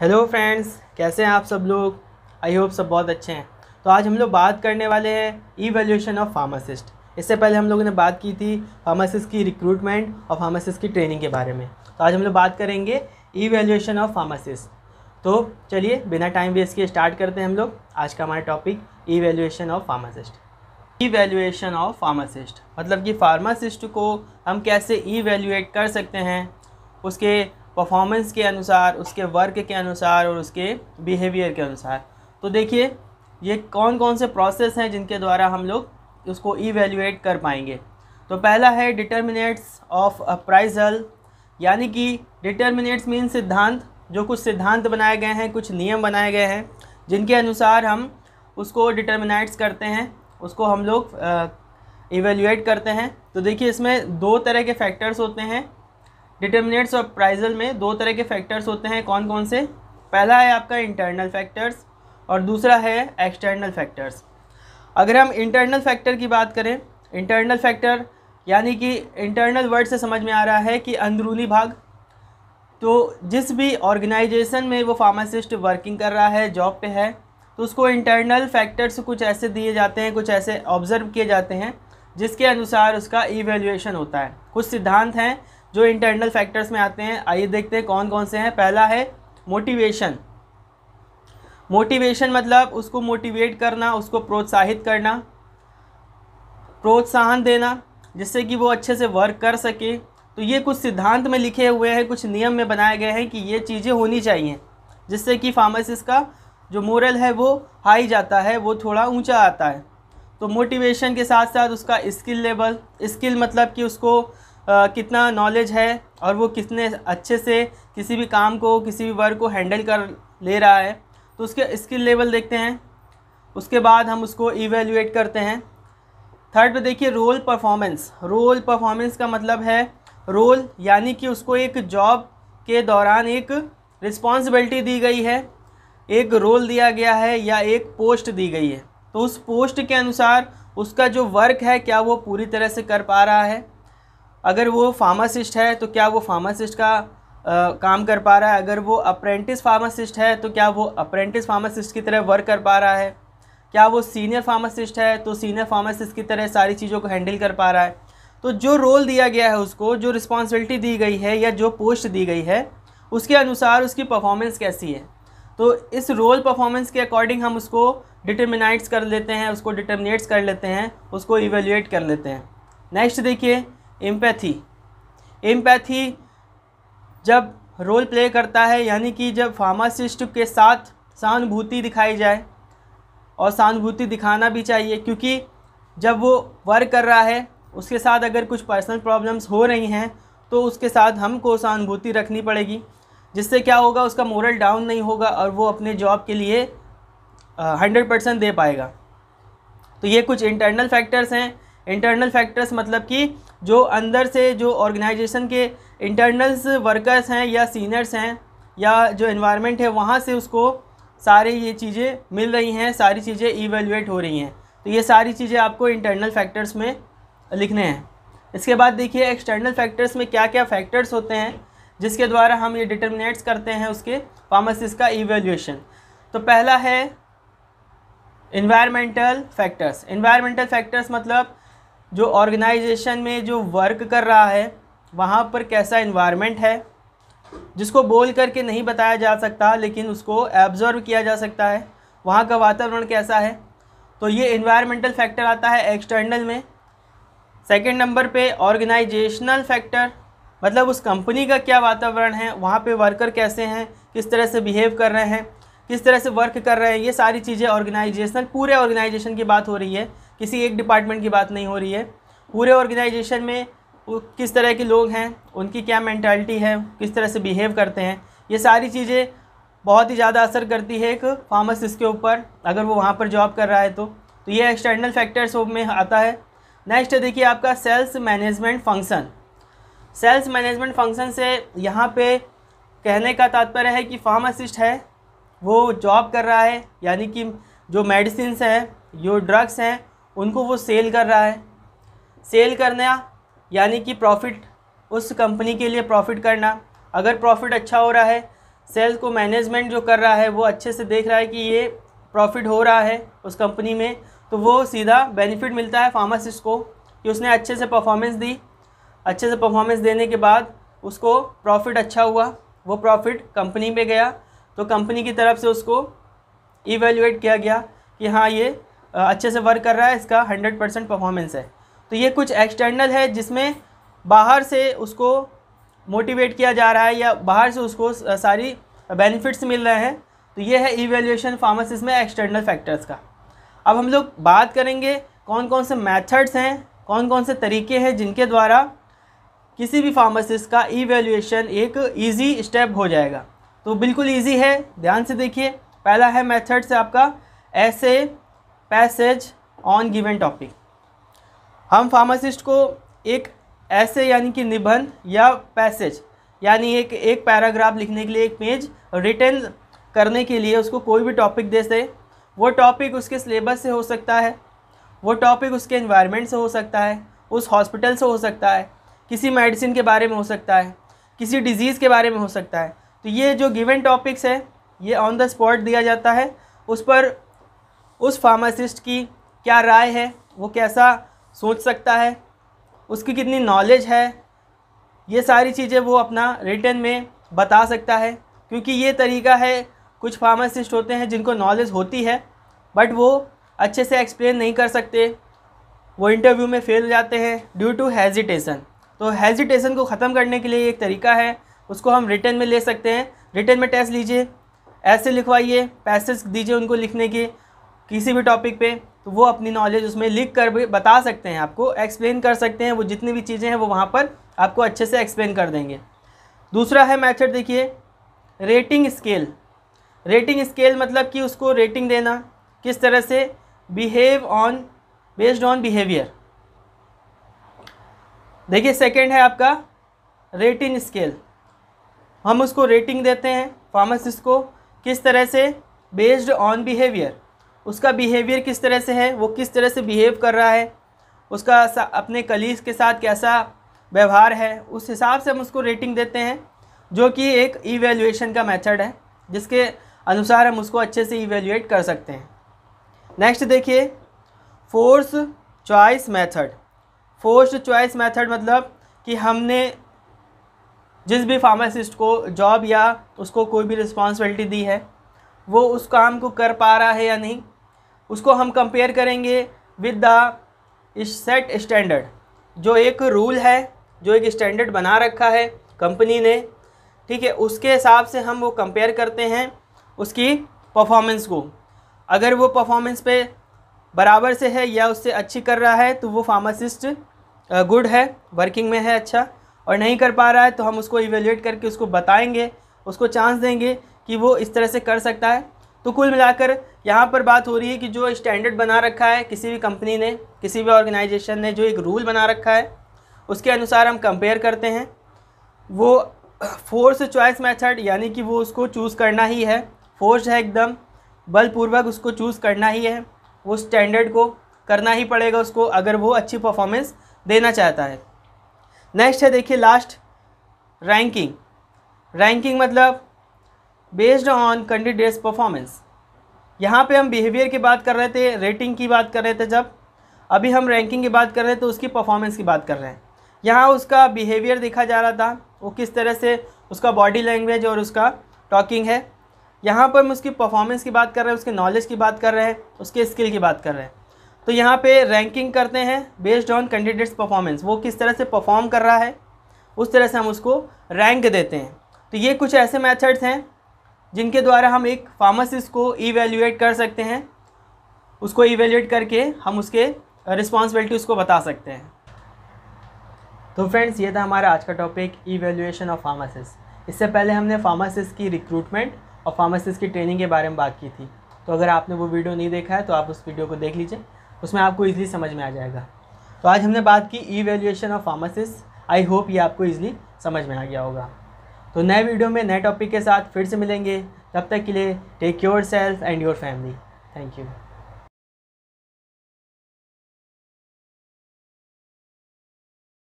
Hello friends, कैसे हैं आप सब लोग। आई होप सब बहुत अच्छे हैं। तो आज हम लोग बात करने वाले हैं इवैल्यूएशन ऑफ फार्मासिस्ट। इससे पहले हम लोगों ने बात की थी फार्मासिस्ट की रिक्रूटमेंट और फार्मासिस्ट की ट्रेनिंग के बारे में। तो आज हम लोग बात करेंगे इवैल्यूएशन ऑफ फार्मासिस्ट। तो चलिए बिना टाइम वेस्ट किए स्टार्ट करते हैं हम लोग। आज का हमारा topic evaluation of pharmacist. Evaluation of pharmacist मतलब कि फार्मासिस्ट को हम कैसे इवैल्यूएट कर सकते हैं, उसके परफॉर्मेंस के अनुसार, उसके वर्क के अनुसार और उसके बिहेवियर के अनुसार। तो देखिए ये कौन कौन से प्रोसेस हैं जिनके द्वारा हम लोग उसको इवैल्यूएट कर पाएंगे। तो पहला है डिटर्मिनेंट्स ऑफ अप्राइजल, यानी कि डिटर्मिनेंट्स मीन सिद्धांत। जो कुछ सिद्धांत बनाए गए हैं, कुछ नियम बनाए गए हैं जिनके अनुसार हम उसको डिटर्मिनेंट्स करते हैं, उसको हम लोग इवैल्यूएट करते हैं। तो देखिए इसमें दो तरह के फैक्टर्स होते हैं। डिटर्मिनेंट्स ऑफ अप्राइजल में दो तरह के फैक्टर्स होते हैं। कौन कौन से? पहला है आपका इंटरनल फैक्टर्स और दूसरा है एक्सटर्नल फैक्टर्स। अगर हम इंटरनल फैक्टर की बात करें, इंटरनल फैक्टर यानी कि इंटरनल वर्ड से समझ में आ रहा है कि अंदरूनी भाग। तो जिस भी ऑर्गेनाइजेशन में वो फार्मासिस्ट वर्किंग कर रहा है, जॉब पे है, तो उसको इंटरनल फैक्टर्स कुछ ऐसे दिए जाते हैं, कुछ ऐसे ऑब्जर्व किए जाते हैं जिसके अनुसार उसका इवैल्यूएशन होता है। कुछ सिद्धांत हैं जो इंटरनल फैक्टर्स में आते हैं। आइए देखते हैं कौन कौन से हैं। पहला है मोटिवेशन। मोटिवेशन मतलब उसको मोटिवेट करना, उसको प्रोत्साहित करना, प्रोत्साहन देना जिससे कि वो अच्छे से वर्क कर सके। तो ये कुछ सिद्धांत में लिखे हुए हैं, कुछ नियम में बनाए गए हैं कि ये चीज़ें होनी चाहिए, जिससे कि फार्मासिस्ट का जो मोरल है वो हाई जाता है, वो थोड़ा ऊंचा आता है। तो मोटिवेशन के साथ साथ उसका स्किल लेवल, स्किल मतलब कि उसको कितना नॉलेज है और वो कितने अच्छे से किसी भी काम को, किसी भी वर्क को हैंडल कर ले रहा है, तो उसके स्किल लेवल देखते हैं। उसके बाद हम उसको इवैल्यूएट करते हैं। थर्ड पे देखिए रोल परफॉर्मेंस। रोल परफॉर्मेंस का मतलब है रोल यानी कि उसको एक जॉब के दौरान एक रिस्पॉन्सिबिलिटी दी गई है, एक रोल दिया गया है या एक पोस्ट दी गई है। तो उस पोस्ट के अनुसार उसका जो वर्क है क्या वो पूरी तरह से कर पा रहा है। अगर वो फार्मासिस्ट है तो क्या वो फार्मासिस्ट का काम कर पा रहा है। अगर वो अप्रेंटिस फार्मासिस्ट है तो क्या वो अप्रेंटिस फार्मासिस्ट की तरह वर्क कर पा रहा है। क्या वो सीनियर फार्मासिस्ट है तो सीनियर फार्मासिस्ट की तरह सारी चीज़ों को हैंडल कर पा रहा है। तो जो रोल दिया गया है उसको, जो रिस्पॉन्सिबिलिटी दी गई है या जो पोस्ट दी गई है, उसके अनुसार उसकी परफॉर्मेंस कैसी है। तो इस रोल परफॉर्मेंस के अकॉर्डिंग हम उसको डिटर्मिनेट्स कर लेते हैं, उसको डिटर्मिनेट्स कर लेते हैं, उसको इवैल्यूएट कर लेते हैं। नेक्स्ट देखिए एम्पैथी। एम्पैथी जब रोल प्ले करता है, यानी कि जब फार्मासिस्ट के साथ सहानुभूति दिखाई जाए, और सहानुभूति दिखाना भी चाहिए क्योंकि जब वो वर्क कर रहा है उसके साथ अगर कुछ पर्सनल प्रॉब्लम्स हो रही हैं तो उसके साथ हमको सहानुभूति रखनी पड़ेगी, जिससे क्या होगा, उसका मोरल डाउन नहीं होगा और वो अपने जॉब के लिए 100% दे पाएगा। तो ये कुछ इंटरनल फैक्टर्स हैं। इंटरनल फैक्टर्स मतलब कि जो अंदर से जो ऑर्गेनाइजेशन के इंटरनल्स वर्कर्स हैं या सीनियर्स हैं या जो एनवायरनमेंट है वहाँ से उसको सारी ये चीज़ें मिल रही हैं, सारी चीज़ें इवैल्यूएट हो रही हैं। तो ये सारी चीज़ें आपको इंटरनल फैक्टर्स में लिखने हैं। इसके बाद देखिए एक्सटर्नल फैक्टर्स में क्या क्या फैक्टर्स होते हैं जिसके द्वारा हम ये डिटर्मिनेट्स करते हैं उसके फार्मासिस्ट का इवैल्यूएशन। तो पहला है इन्वायरमेंटल फैक्टर्स। इन्वायरमेंटल फैक्टर्स मतलब जो ऑर्गेनाइजेशन में जो वर्क कर रहा है वहाँ पर कैसा इन्वायरमेंट है, जिसको बोल करके नहीं बताया जा सकता लेकिन उसको एब्जर्व किया जा सकता है, वहाँ का वातावरण कैसा है। तो ये इन्वायरमेंटल फैक्टर आता है एक्सटर्नल में। सेकंड नंबर पे ऑर्गेनाइजेशनल फैक्टर मतलब उस कंपनी का क्या वातावरण है, वहाँ पे वर्कर कैसे हैं, किस तरह से बिहेव कर रहे हैं, किस तरह से वर्क कर रहे हैं। ये सारी चीज़ें ऑर्गेनाइजेशनल, पूरे ऑर्गेनाइजेशन की बात हो रही है, किसी एक डिपार्टमेंट की बात नहीं हो रही है। पूरे ऑर्गेनाइजेशन में किस तरह के लोग हैं, उनकी क्या मेंटालिटी है, किस तरह से बिहेव करते हैं, ये सारी चीज़ें बहुत ही ज़्यादा असर करती है एक फार्मासिस्ट के ऊपर अगर वो वहाँ पर जॉब कर रहा है। तो ये एक्सटर्नल फैक्टर्स में आता है। नेक्स्ट देखिए आपका sales management function. Sales management function से यहाँ पे कहने का तात्पर्य है कि फार्मासिस्ट है वो जॉब कर रहा है, यानी कि जो मेडिसिन्स हैं, जो ड्रग्स हैं, उनको वो सेल कर रहा है। सेल करना यानी कि प्रॉफिट, उस कंपनी के लिए प्रॉफिट करना। अगर प्रॉफिट अच्छा हो रहा है, सेल्स को मैनेजमेंट जो कर रहा है वो अच्छे से देख रहा है कि ये प्रॉफिट हो रहा है उस कंपनी में, तो वो सीधा बेनिफिट मिलता है फार्मासिस्ट को कि उसने अच्छे से परफॉर्मेंस दी। अच्छे से परफॉर्मेंस देने के बाद उसको प्रॉफिट अच्छा हुआ, वो प्रॉफिट कंपनी में गया, तो कंपनी की तरफ से उसको इवेल्युएट किया गया कि हाँ ये अच्छे से वर्क कर रहा है, इसका 100% परफॉर्मेंस है। तो ये कुछ एक्सटर्नल है जिसमें बाहर से उसको मोटिवेट किया जा रहा है या बाहर से उसको सारी बेनिफिट्स मिल रहे हैं। तो ये है इवैल्यूएशन फार्मासिस्ट में एक्सटर्नल फैक्टर्स का। अब हम लोग बात करेंगे कौन कौन से मेथड्स हैं, कौन कौन से तरीके हैं जिनके द्वारा किसी भी फार्मासिस्ट का इवैल्यूएशन एक इजी स्टेप हो जाएगा। तो बिल्कुल इजी है, ध्यान से देखिए। पहला है मेथड से आपका ऐसे पैसेज ऑन गिवन टॉपिक। हम फार्मासिस्ट को एक ऐसे यानी कि निबंध या पैसेज यानी एक पैराग्राफ लिखने के लिए, एक पेज रिटन करने के लिए उसको कोई भी टॉपिक दे से, वो टॉपिक उसके सिलेबस से हो सकता है, वो टॉपिक उसके एनवायरनमेंट से हो सकता है, उस हॉस्पिटल से हो सकता है, किसी मेडिसिन के बारे में हो सकता है, किसी डिजीज़ के बारे में हो सकता है। तो ये जो गिवन टॉपिक्स है ये ऑन द स्पॉट दिया जाता है, उस पर उस फार्मासिस्ट की क्या राय है, वो कैसा सोच सकता है, उसकी कितनी नॉलेज है, ये सारी चीज़ें वो अपना रिटन में बता सकता है। क्योंकि ये तरीका है, कुछ फार्मासिस्ट होते हैं जिनको नॉलेज होती है बट वो अच्छे से एक्सप्लेन नहीं कर सकते, वो इंटरव्यू में फेल हो जाते हैं ड्यू टू हेजिटेशन। तो हेजिटेशन को ख़त्म करने के लिए एक तरीका है, उसको हम रिटन में ले सकते हैं। रिटन में टेस्ट लीजिए, ऐसे लिखवाइए, पैसेज दीजिए उनको लिखने के किसी भी टॉपिक पे, तो वो अपनी नॉलेज उसमें लिख कर भी बता सकते हैं, आपको एक्सप्लेन कर सकते हैं। वो जितनी भी चीज़ें हैं वो वहाँ पर आपको अच्छे से एक्सप्लेन कर देंगे। दूसरा है मेथड देखिए रेटिंग स्केल। रेटिंग स्केल मतलब कि उसको रेटिंग देना, किस तरह से behave on based on behaviour. देखिए सेकंड है आपका रेटिंग स्केल। हम उसको रेटिंग देते हैं फार्मासिस्ट को, किस तरह से बेस्ड ऑन बिहेवियर। उसका बिहेवियर किस तरह से है, वो किस तरह से बिहेव कर रहा है, उसका अपने कलीग्स के साथ कैसा व्यवहार है, उस हिसाब से हम उसको रेटिंग देते हैं, जो कि एक इवैल्यूएशन का मेथड है जिसके अनुसार हम उसको अच्छे से इवैल्यूएट कर सकते हैं। नेक्स्ट देखिए force choice method. Forced choice method मतलब कि हमने जिस भी फार्मासिस्ट को जॉब या उसको कोई भी रिस्पॉन्सिबिलिटी दी है वो उस काम को कर पा रहा है या नहीं, उसको हम कंपेयर करेंगे विद द सेट स्टैंडर्ड। जो एक रूल है, जो एक स्टैंडर्ड बना रखा है कंपनी ने, ठीक है, उसके हिसाब से हम वो कंपेयर करते हैं उसकी परफॉर्मेंस को। अगर वो परफॉर्मेंस पे बराबर से है या उससे अच्छी कर रहा है तो वो फार्मासिस्ट गुड है, वर्किंग में है अच्छा, और नहीं कर पा रहा है तो हम उसको इवेल्युएट करके उसको बताएंगे, उसको चांस देंगे कि वो इस तरह से कर सकता है। तो कुल मिलाकर यहाँ पर बात हो रही है कि जो स्टैंडर्ड बना रखा है किसी भी कंपनी ने, किसी भी ऑर्गेनाइजेशन ने, जो एक रूल बना रखा है उसके अनुसार हम कंपेयर करते हैं। वो फोर्स चॉइस मेथड यानी कि वो उसको चूज़ करना ही है, फोर्स है एकदम, बलपूर्वक उसको चूज़ करना ही है, वो स्टैंडर्ड को करना ही पड़ेगा उसको अगर वो अच्छी परफॉर्मेंस देना चाहता है। नेक्स्ट है देखिए लास्ट रैंकिंग। रैंकिंग मतलब बेस्ड ऑन कैंडिडेट्स परफॉर्मेंस। यहाँ पे हम बिहेवियर की बात कर रहे थे, रेटिंग की बात कर रहे थे, जब अभी हम रैंकिंग की बात कर रहे थे तो उसकी परफॉर्मेंस की बात कर रहे हैं। यहाँ उसका बिहेवियर देखा जा रहा था, वो किस तरह से उसका बॉडी लैंग्वेज और उसका टॉकिंग है। यहाँ पर हम उसकी परफॉर्मेंस की बात कर रहे हैं, उसके नॉलेज की बात कर रहे हैं, उसके स्किल की बात कर रहे हैं। तो यहाँ पे रैंकिंग करते हैं बेस्ड ऑन कैंडिडेट्स परफॉर्मेंस, वो किस तरह से परफॉर्म कर रहा है उस तरह से हम उसको रैंक देते हैं। तो ये कुछ ऐसे मेथड्स हैं जिनके द्वारा हम एक फार्मासिस्ट को इवैल्यूएट कर सकते हैं, उसको इवैल्यूएट करके हम उसके रिस्पॉन्सिबिलिटी उसको बता सकते हैं। तो फ्रेंड्स ये था हमारा आज का टॉपिक इवैल्यूएशन ऑफ फार्मासिस्ट। इससे पहले हमने फार्मासिस्ट की रिक्रूटमेंट और फार्मासिस्ट की ट्रेनिंग के बारे में बात की थी। तो अगर आपने वो वीडियो नहीं देखा है तो आप उस वीडियो को देख लीजिए, उसमें आपको ईजिली समझ में आ जाएगा। तो आज हमने बात की evaluation of pharmacist. I hope ये आपको ईजिली समझ में आ गया होगा। तो नए वीडियो में नए टॉपिक के साथ फिर से मिलेंगे, तब तक के लिए take yourself and your family. Thank you.